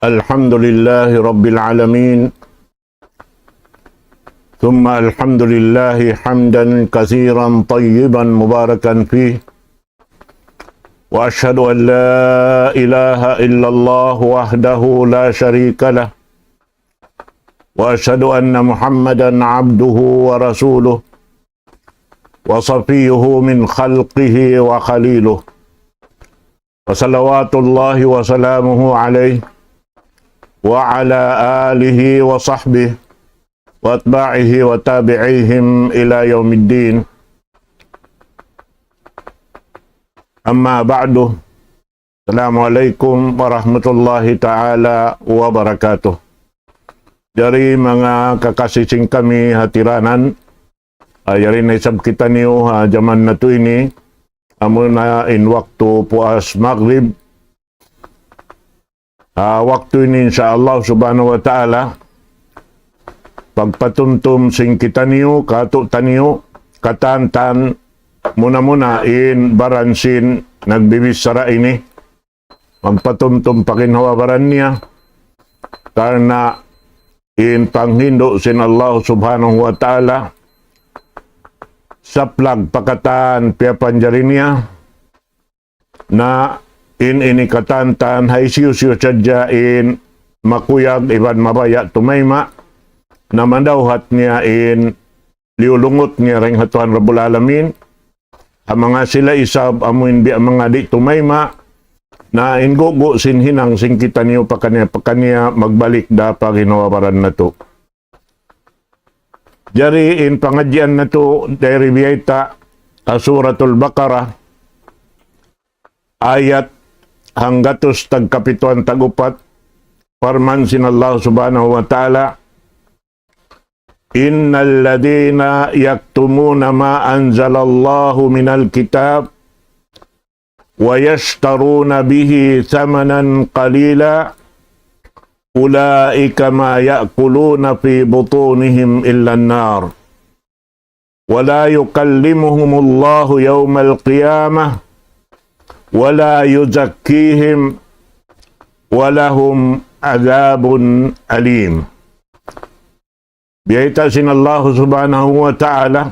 الحمد لله رب العالمين ثم الحمد لله حمدا كثيرا طيبا مباركا فيه وأشهد أن لا إله إلا الله وحده لا شريك له وأشهد أن محمدا عبده ورسوله وصفيه من خلقه وخليله وصلوات الله وسلامه عليه وعلى آله وصحبه وأتباعه وتابعيهم إلى يوم الدين. أما بعد، Assalamualaikum warahmatullahi ta'ala wabarakatuh. Dari mga kakasising kami hatiranan, yari na isab kita niyo jaman na to ini, amo na in waktu puas maghrib. Waktu ini insyaallah subhanahu wa ta'ala, pagpatumtum sing kita niyo, kato taniyo, katantan, muna-muna in baransin, nagbibisara ini, magpatumtum pakinhawabaran niya, karena in panghindo sin Allah subhanahu wa ta'ala, saplag pakatan piapanjarin niya, na ini katantan hay siyo-siyo sadya in makuyag iban mabaya tumayma na mandawhat niya in liulungot niya ring hatuan Rabbul Alamin ang mga sila isab amuin bi ang mga di tumayma na ingugo sinhinang sing kita niyo pakanya magbalik da paginawabaran na to. Jari in pangadyan na to dari biyayta Suratul Baqarah ayat hanggatos tagkapituan tagupat, parman sinallahu subhanahu wa ta'ala, innal ladina yaktumuna ma anzalallahu minal kitab wa yashtaruna bihi thamanan qalila ulaika ma ya'kuluna fi butunihim illa an-nar wa la yukallimuhumullahu yawmal qiyamah wala yuzakkihim walahum azabun alim. Biyayta sinallahu subhanahu wa ta'ala,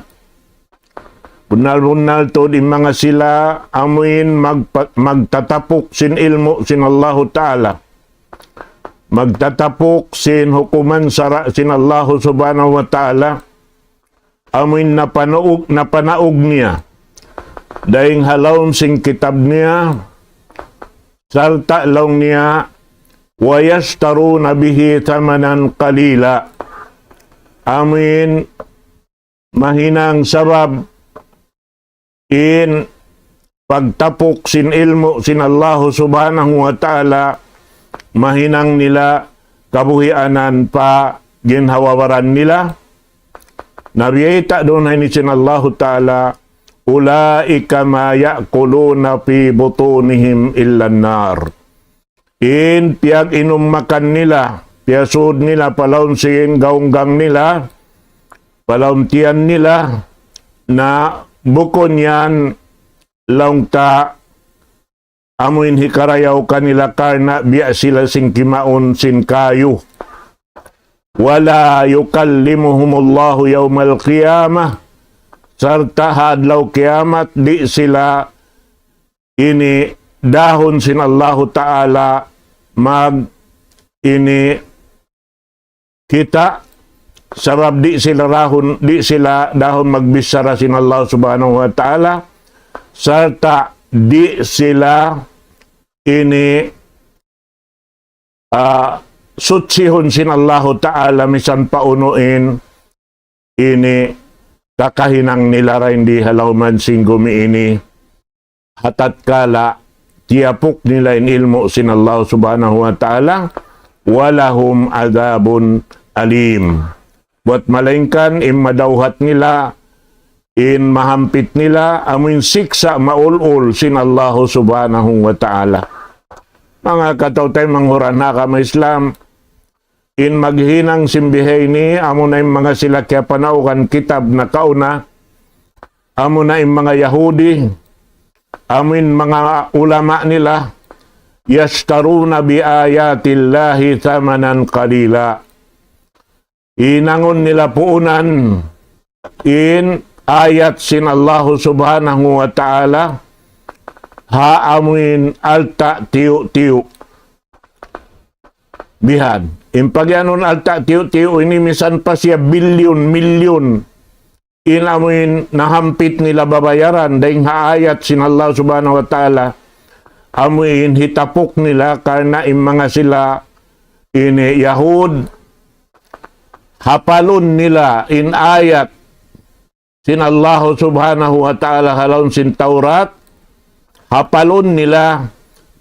bunal-bunal to di mga sila amuin magtatapok sin ilmu sinallahu ta'ala, magtatapok sin hukuman sara sinallahu subhanahu wa ta'ala, amuin napanaog niya daing halawm sing kitab niya, salta law niya, wa yashtaruna bihi thamanan qalila. Amin mahinang sabab in pagtapok sin ilmu sin Allah subhanahu wa ta'ala, mahinang nila kabuhianan pa ginhawawaran nila. Nabiyita doon ni sin Allah ta'ala, ulaika ma ya'kuluna fi butunihim illa an-nar. In piag inom makan nila, piasud nila palawm sin gaunggang nila, palawm tiyan nila, na bukon yan laung ta amuin hikarayaw kanila karna biya sila sing kimaon sin kayo. Wala yukallimuhumullahu yawmal qiyamah, sarta hadlaw kiamat di sila ini dahon sin Allah ta'ala mag ini kita sabab di sila dahon magbisara sin Allah subhanahu wa ta'ala, sarta di sila ini sutsihon sin Allah ta'ala misan paunuin ini kakahinang nila rin di halawman singgumi ini hatat kala tiapok nila in ilmu sin Allah subhanahu wa ta'ala, walahum adabun alim. Buat malingkan in madawhat nila, in mahampit nila, amin siksa maulul sin Allah subhanahu wa ta'ala. Mga katautay manghuran na kama Islam, in maghinang simbihay ni amo na yung mga sila kaya panaukan kitab na kauna, amo na yung mga Yahudi, amin mga ulama nila, yashtaruna bi ayatillahi thamanan qalila. Inangon nila puunan in ayat sin Allah subhanahu wa ta'ala haamuin alta tiyo-tiyo. Bihan. Impagyanon alta tiyo-tiyo ini misan pa siya bilyon-milyon. Inamuin nahampit nila babayaran dahil haayat sin Allah subhanahu wa ta'ala amuin hitapok nila karena mga sila ini Yahud hapalon nila in ayat sin Allah subhanahu wa ta'ala halon sin Taurat hapalon nila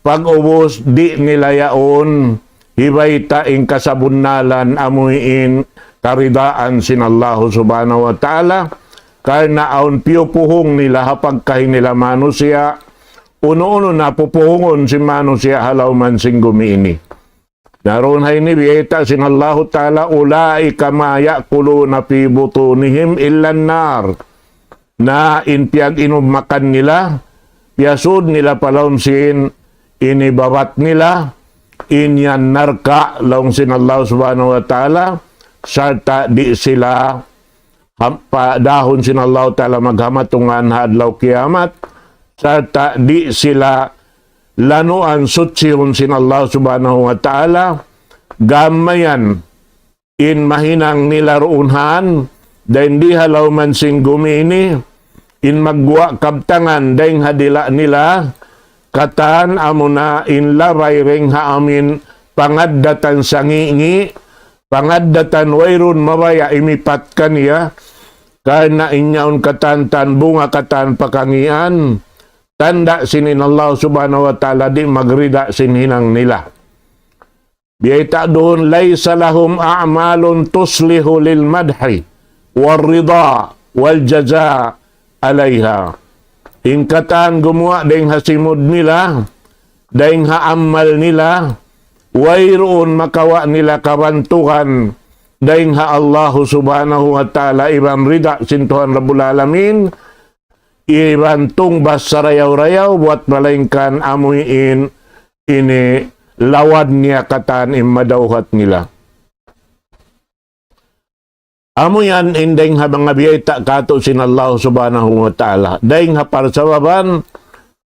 pag-ubos di nila yaon hibayta in kasabunnalan amuin karidaan sin Allah subhanahu wa ta'ala karena aun piupuhong nila hapagkahin nila manusia uno-uno na pupuhongon si manusia halaw man sing gumiini. Naroon hay ni biyeta sin Allah ta'ala ulaika ma yakuluna fi butunihim illan nar na inpiag inumakan nila piasud nila palawon sin inibabat nila inyan narka laong sin Allah subhanahu wa ta'ala sarta di sila dahon sin Allah ta'ala maghamatungan hadlaw kiamat sarta di sila lanuan sutsihon sin Allah subhanahu wa ta'ala gamayan in mahinang nila ruunhan dahin di halaw man sing gumini in magwa kabtangan dahin hadila nila katan amuna in labay ring haamin pangaddatan sangingi pangaddatan wayrun mabaya imipat kaniya karena inyaon katantan bunga katan pakangian tanda sinin Allah subhanahu wa ta'ala di magrida sinhinang nila. Biyata doon, laysa lahum a'malun tuslihu lil madhi warrida wal jaza alayha. Ingkatan gumawa dahing hasimod nila, dahing haamal nila, wayroon makawa nila kabantukan, dahing ha Allah subhanahu wa ta'ala ibang rida sintuhan Rabbul Alamin, ibantong bas sa rayaw-rayaw buat malaingkan amuin ini lawad niya katan imadawhat nila. Amuyan indeng habang abiyata kato sin Allah subhanahu wa ta'ala. Daing haparsawaban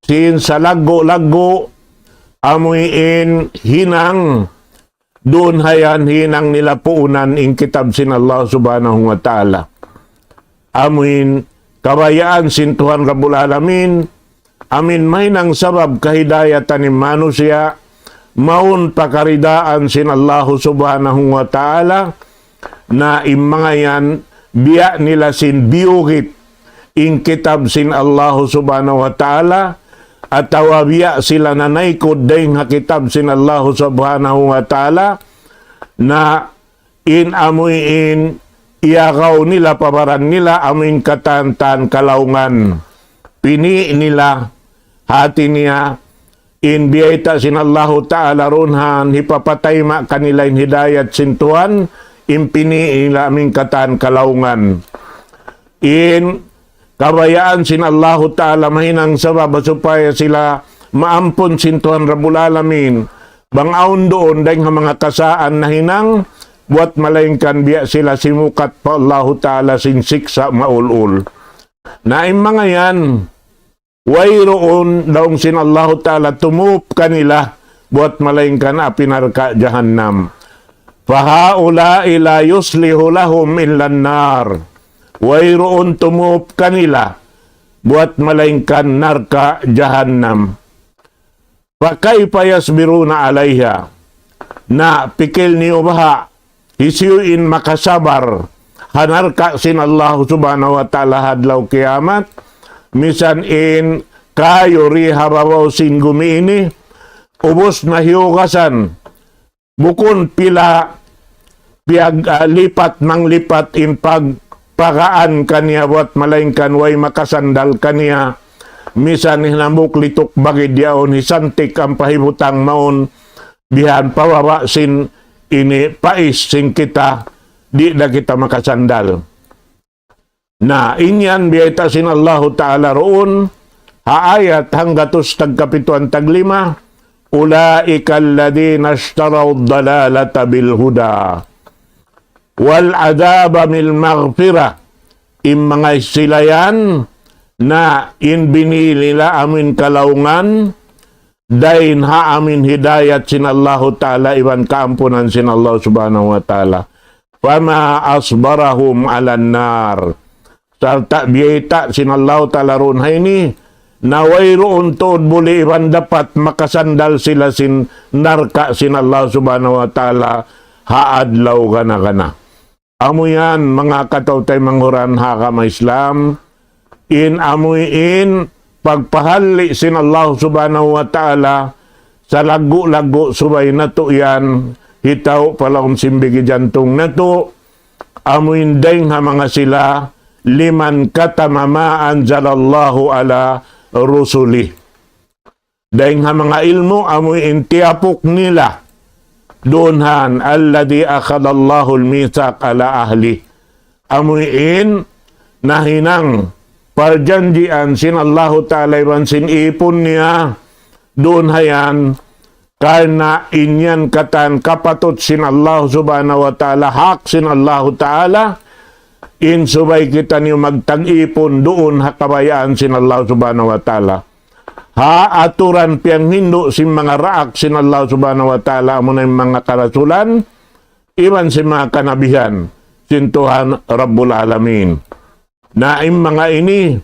sin sa lago-lago amuin hinang doon hayan hinang nila puunan in kitab sin Allah subhanahu wa ta'ala. Amuin kabayaan sin Tuhan Rabbul Alamin, amin may nang sabab kahidayatan ni manusia, maun pakaridaan sin Allah subhanahu wa ta'ala, na imangayan biya nila sin biyugit in kitab sin Allah subhanahu wa ta'ala, at tawabiya sila nanaykod dahing hakitab sin Allah subhanahu wa ta'ala, na in amuin iyagaw nila, pabaran nila, aming katantan kalaungan. Pini nila, hati niya, in biyayta sin Allah ta'ala runhan, hipapatay ma kanila in hidayat sintuan, in pini nila aming katan kalaungan. In kabayaan sin Allah ta'ala mahinang sabab supaya sila maampun sintuan Rabbul Alamin, bangaon doon dahil mga kasaan na hinang, buat malaingkan biya sila simukat pa Allah ta'ala sin siksa maulul. Na mga yan, wayroon daong sin Allah ta'ala tumup kanila buat malaingkan apinarka jahannam. Fahaula ila yuslihu lahum illan nar. Wayroon tumup kanila buat malaingkan narka jahannam. Fakaypa yasbiruna alayha. Na pikil niyo baha isiyuin makasabar hanarka sin Allah subhanahu wa ta'ala hadlaw kiamat misan in kayo rihababaw sin gumiini ubos na hiugasan bukon pila lipat mang lipat in pagpakaan kaniya buat malaingkan way makasandal kaniya misan hinambuk litok bagid yaon hisantik ang pahibutang maon bihan pawaba sin ini pais sing kita di na kita makasandal. Na inyan biyata sin Allah ta'ala roon haayat hanggatos tagkapituan taglima ulaika alladhina ishtaraw ad-dalalata bil huda wal adaba bil maghfirah. Mga sila yan na binili nila amin kalaungan dain ha amin hidayat sin Allah Ta'ala iwan kaampunan sin Allah Subhanahu wa Ta'ala. Fama asbarahum alan nar. Sarta biyeta sin Allah Ta'ala ron hayni na wayroon tood buli iwan dapat makasandal sila sin narka sin Allah Subhanahu wa Ta'ala haadlaw gana. Amo yan mga katawtay manghuran hakama Islam, amuin pagpahali sin Allah Subhanahu wa Ta'ala sa lagu-lagu subay na to yan, hitaw palaong simbigi jantong na to, amuin dayng ha mga sila, liman katamamaan jalallahu ala rusuli. Dayng ha mga ilmo, amuin tiapok nila, doonhan alladhi akhadallahu al-mithaq ala ahli. Amuin na hinang parjanjian sin Allah Ta'ala iwan sin ipon niya doon hayan karena inyan katan kapatot sin Allah Subhanahu wa Ta'ala hak sin Allah Ta'ala subay kita niyo magtag-ipon doon hakabayaan sin Allah Subhanahu wa Ta'ala. Aturan piyang hindo sin mga raak sin Allah Subhanahu wa Ta'ala mo na yung mga karasulan iwan sin mga kanabihan sin Tuhan Rabbul Alamin. Na mga ini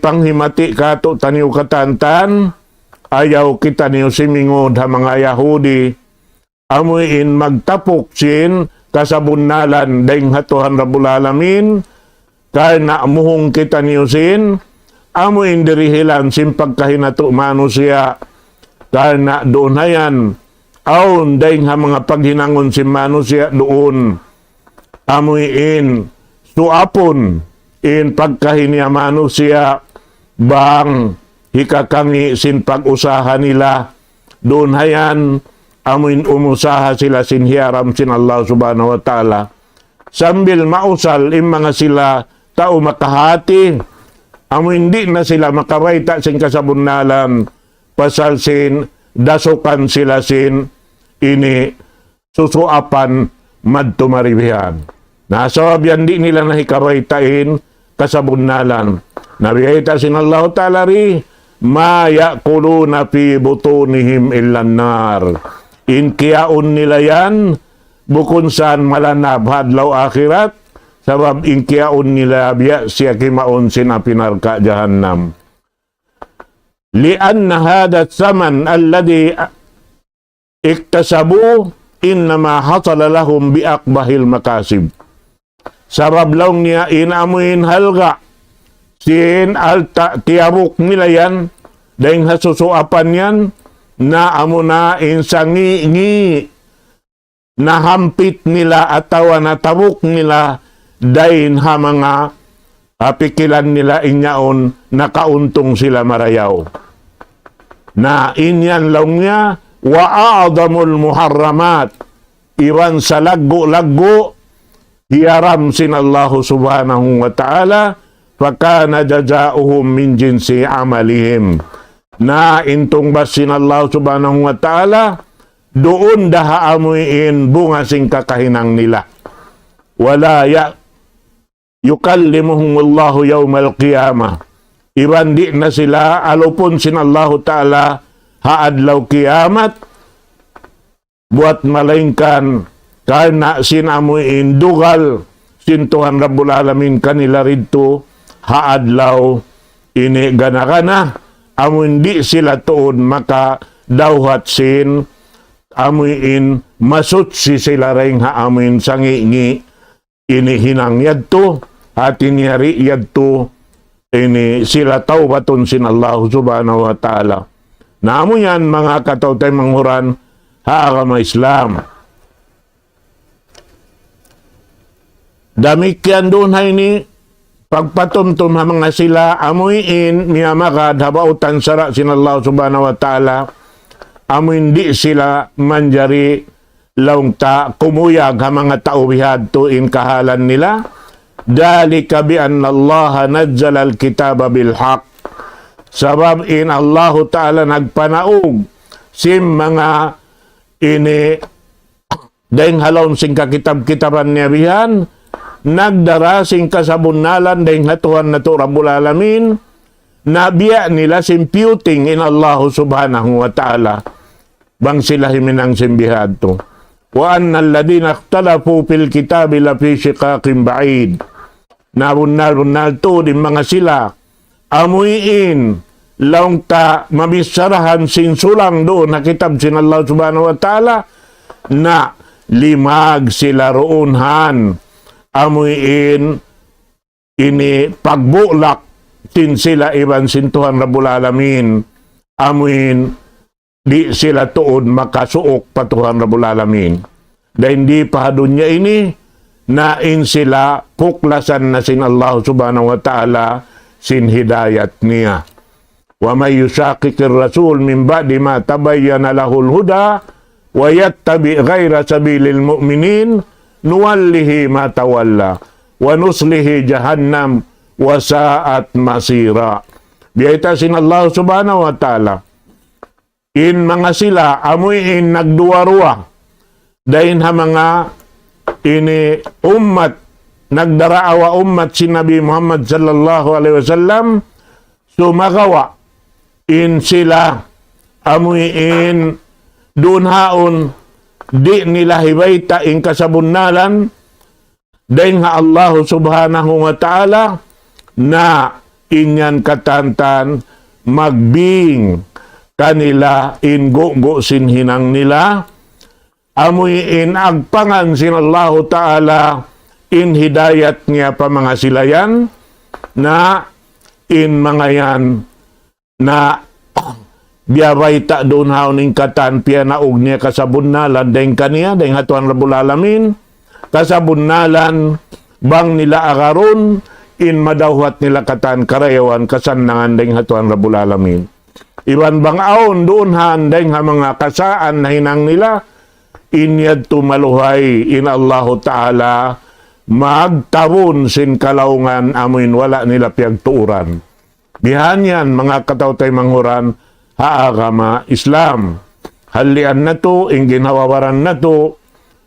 panghimati kato taniw katantan ayaw kita niyo simingod ha mga Yahudi amuin magtapok sin kasabunnalan daing hatuhan Rabbul Alamin karena muhong kita niyo sin amuin dirihilan sin pagkahinato manusia karena doon hayan aun daing ha mga paghinangon sin manusia doon amuin suapon pagkahinia manusia bang hikakangi sin pag-usaha nila doon hayan amuin umusaha sila sin hiaram sin Allah Subhanahu wa Ta'ala sambil mausal mga sila tao makahati amuin di na sila makawaita sin kasabunnalan pasal sin dasukan sila sin susuapan madtumaribihan. Nasabyan di nila nahikawaitain kasabunnalan. Nabiyayta sin Allah Ta'ala ri ma yakuluna fi butunihim illan nar. Inkiyaon nila yan bukun saan malanab hadlaw akhirat sabab inkiyaon nila biya siya kimaon sin apinarka jahannam. Lianna hadat saman alladhi iktasabu innama hasala lahum biakbahil makasib. Sabab lang niya inamuin halga sin alta tiarok nila yan dahil hasusuapan yan na amo na insangi na hampit nila atawa na tabok nila dahil ha mga pikilan nila inyaon nakauntong sila marayaw. Na inyan lang niya wa a'dhamul muharramat iwan sa laggo hiyaram sin Allah Subhanahu wa Ta'ala fakana jazaohum min jinsi amalihim. Na intong basin Allah Subhanahu wa Ta'ala doon daha amuin bunga sing kakahinang nila. Wala yukallimuhumullahu yawmal qiyamah. Iban di na sila alupon sin Allah Ta'ala haadlaw kiamat buat malaingkan karena sinamuin dugal sin Tuhan Rabbul Alamin kanila rito haadlaw ini gana-gana amun di sila tuon maka dawhat sin amuin masutsi sila ring ha amuin sangingi ini hinang yadto hati niyari yadto ini sila taubatun sin Allah Subhanahu wa Ta'ala. Namo yan mga katawtay manghuran haagama Islam. Damikyan doon hay ni pagpatumtum ha mga sila amuin miyamagad habautan sara sin Allah Subhanahu wa Ta'ala amuin di sila manjari laungta kumuyag ha mga tao bihadto in kahalan nila dalika bi anna Allah nazzala al-kitaba bil haqq sabab in Allah Ta'ala nagpanaog sim mga ini dahing halom sing kakitab-kitaban niya bihan, nagdara sing kasabunalan dahing hatuhan na to Rabbul Alamin, nabiya nila simputing in Allah subhanahu wa ta'ala, bang sila himinang simbihad to. Wa anna alladhina ikhtalafu fil kitabi la fi shiqaqin ba'id. Nabunal to din mga sila, amuin, laong ta mabisarahan sin sulang doon na kitab sin Allah subhanahu wa ta'ala, na limag sila roonhan, amuin, ini pagbulak sin sila iban sin Tuhan Rabbul Alamin, amuin, di sila tuod makasuok pa Tuhan Rabbul Alamin. Dahil hindi pa dunya ini, nain sila puklasan na sin Allah subhanahu wa ta'ala sin hidayat niya. Wa may yusakikir rasul min ba'di ma tabayyana lahul huda wa yattabi ghayra sabilil mu'minin nuwallihi ma tawalla wa nuslihi jahannam wa sa'at masira. Biyaita sin Allah subhanahu wa ta'ala, in mga sila amuin nagduwarwa dahin ha mga ini ummat nagdaraawa ummat si Nabi Muhammad sallallahu alaihi wasallam, sumagawa in sila amuin dunhaon di nila hibayta in kasabunalan dahin ha Allah subhanahu wa ta'ala na inyan katantan magbing kanila in go sin hinang nila, amuy in agpangan sin Allah ta'ala in hidayat niya pa mga silayan, na in mga yan na biyabay ta doon hauning katan piya naog niya kasabunalan dahing kaniya, dahing hatuan Rabbul Alamin, kasabunalan bang nila agaron in madawat nila katan karayawan kasanangan dahing hatuan Rabbul Alamin. Iban bang aon doon handeng ha mga kasaan na hinang nila, inyad tumaluhay in Allah ta'ala magtabon sin kalaungan amuin wala nila piyagtuuran. Bihan yan mga katawtay manghuran haagama Islam. Halian na to, ingginhawawaran na to,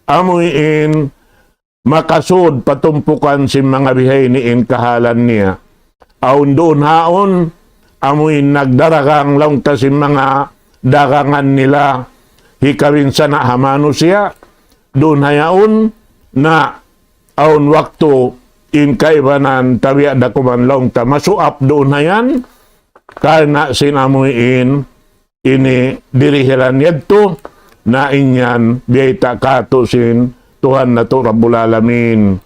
amuin makasud patumpukan sin mga bihay ni in kahalan niya. Aon doon haon, amuin nagdaragang lang ta sin mga dagangan nila, hikawin sana hamano siya, doon hayaon na aun waktu in kaibanan tabiat dakuman long ta masuap doon hayan, karena sinamuin ini dirihilan yadto na inyan biyayta kato sin Tuhan na to Rabbul Alamin,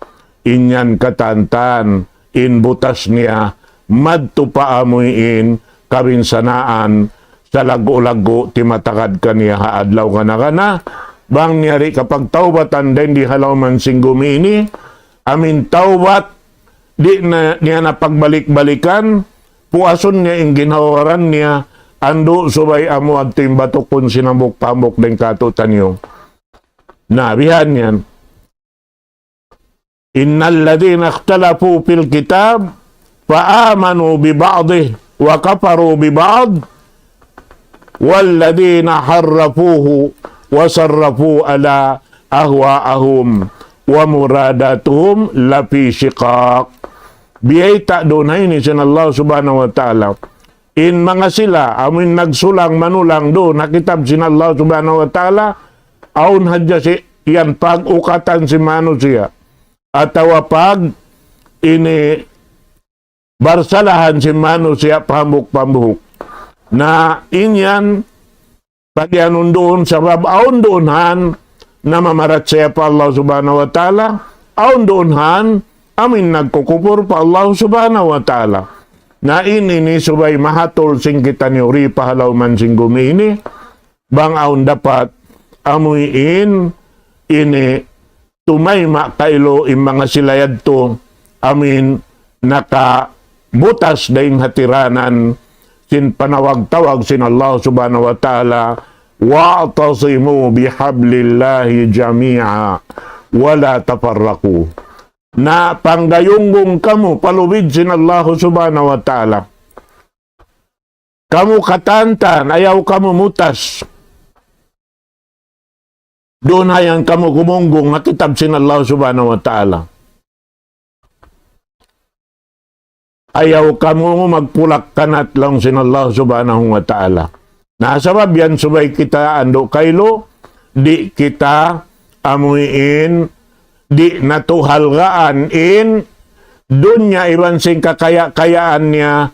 inyan katantan in butas niya madto paamuin kabinsanaan sa lago-lago timatakad kaniya haadlaw kana bang niyari kapag taubatan din di halaw man sing gumini, amin taubat di na niya napagbalik-balikan, puason niya yung ginawaran niya, ando subay amo at timbatok sinambok-pambok din katutan yung nabihan yan. Innal ladhina ikhtalafu fil kitab fa'amanu bi ba'dih wa kafaru bi ba'd walladhina harrafuhu wa sarrafu ala ahwa'ahum wa muradatuhum lafi shiqaq. Biyayta doon hay ni sin Allah subhanahu wa ta'ala, in mga sila amin nagsulang manulang doon nakitab sin Allah subhanahu wa ta'ala, aun hadya si yan pag-ukatan si mano siya atawa pag ini barsalahan si mano siya pambuk-pambuk na inyan pagyanun doon sa babaon doonhan na mamarat siya pa Allah subhanahu wa ta'ala, aun doonhan amin nagkukupur pa Allah subhanahu wa ta'ala na ini ni subay mahatol sing kita ni uri pahalaw man sing gumini bang aun dapat amuin ini tumayma kailo in mga silayad to amin nakabutas daing hatiranan sin panawag-tawag sin Allah subhanahu wa ta'ala, wa'tasimu bihablillahi jami'a wala tafarraku, na panggayunggong kamu palubid sin Allah subhanahu wa ta'ala, kamu katantan ayaw kamu mutas Doon hayang kamu gumunggong na kitab sin Allah subhanahu wa ta'ala. Ayaw kamu magpulak kanat lang sin Allah subhanahu wa ta'ala. Nasabab yan subay kita ando kaylo, di kita amuin, di natuhalgaan in, dunya iban sing kakaya-kayaan niya,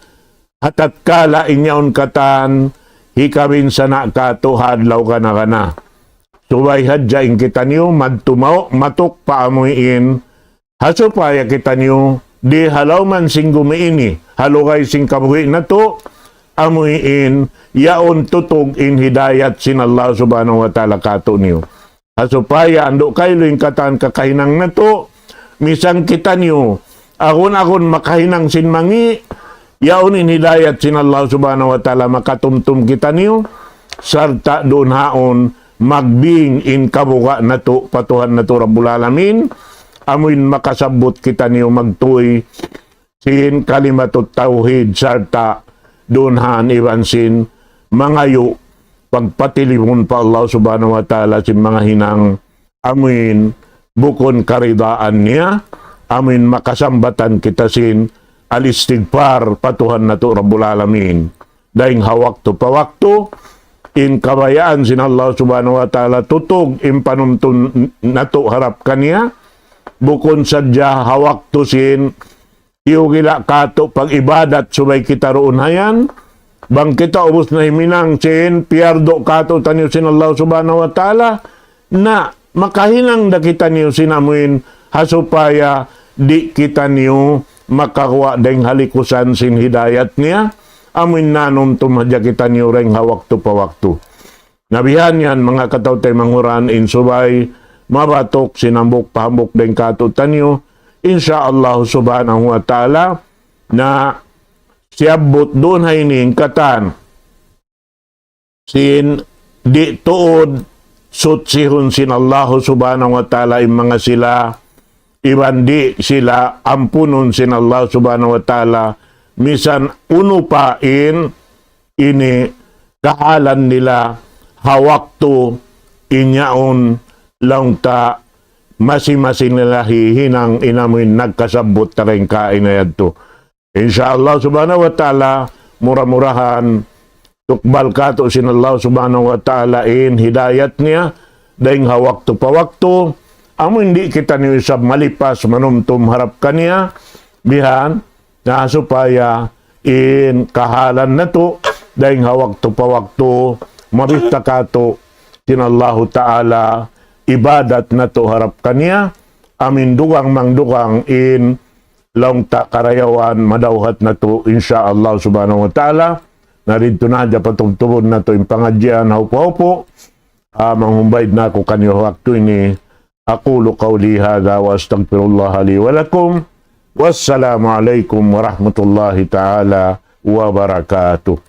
hatat kala inyaon katan, hikawin sana ka tuhadlaw ka na. Subay hadyain kita niyo, madtumaw, matuk paamuin, hasupaya kita niyo, di halaw man sing gumiini, halukay sing kabuhi na to, amuin, yaon tutog in hidayat sin Allah subhanahu wa ta'ala kato niyo. Hasupaya ando kayo yung katan kakahinang na to, misang kita niyo, akon makahinang sin mangi, yaon in hidayat sin Allah subhanahu wa ta'ala makatumtum kita niyo, sarta doon haon, magbing in kabuka na to, patuhan na to Rabbul Alamin, amuin makasabot kita niyo magtuy, sin kalimatut tauhid, sarta doon haan iwansin, mangayo, pagpatilimon pa Allah subhanahu wa ta'ala sin mga hinang, amuin, bukon karidaan niya, amuin makasambatan kita sin, alistigpar, patuhan na to Rabbul Alamin, daing hawak to pawakto, in kabayaan sin Allah subhanahu wa ta'ala tutog in panumtun nato harap kaniya bukon sadya hawak to sin iugila kato pag ibadat subay kita roon hayan bang kita ubos na himinang sin piardo kato tanyo sin Allah subhanahu wa ta'ala na makahinang da kita niyo sinamuin hasupaya di kita niyo makakuha deng halikusan sin hidayat niya amin nanom tumadya kita niyo reng hawak to pawakto. Nabihan yan mga katawtay manguran in subay, mabatok sinambok pahambok deng katutan niyo, insya Allah subhanahu wa ta'ala na siyabot doon hayning katan sin di tuod sutsihon sin Allah subhanahu wa ta'ala yung mga sila iban di sila ampunon sin Allah subhanahu wa ta'ala misan uno pa ini kahalan nila hawak to inyaon lang ta masi-masin nila hihinang inamin nagkasabot ta rin kainayad to. Insyaallah subhanahu wa ta'ala murah-murahan tukbal ka to sin Allah subhanahu wa ta'ala in hidayat niya daing hawak to pawakto amo hindi kita niyo isab malipas manumtum harap kaniya bihan na supaya in kahalan na to dahil hawak to pawakto mabista ka to tinallahu ta'ala ibadat na to harap kaniya amin dugang mangdugang in laong ta karayawan madawhat na to insyaallah subhanahu wa ta'ala narito na dya patugtubod na to yung pangadyan haupo-haupo manghumbay na ko kanyo wakto ini aqulu qawli hadha wa astagfirullah li wa lakum. Wassalamualaikum warahmatullahi ta'ala wabarakatuh.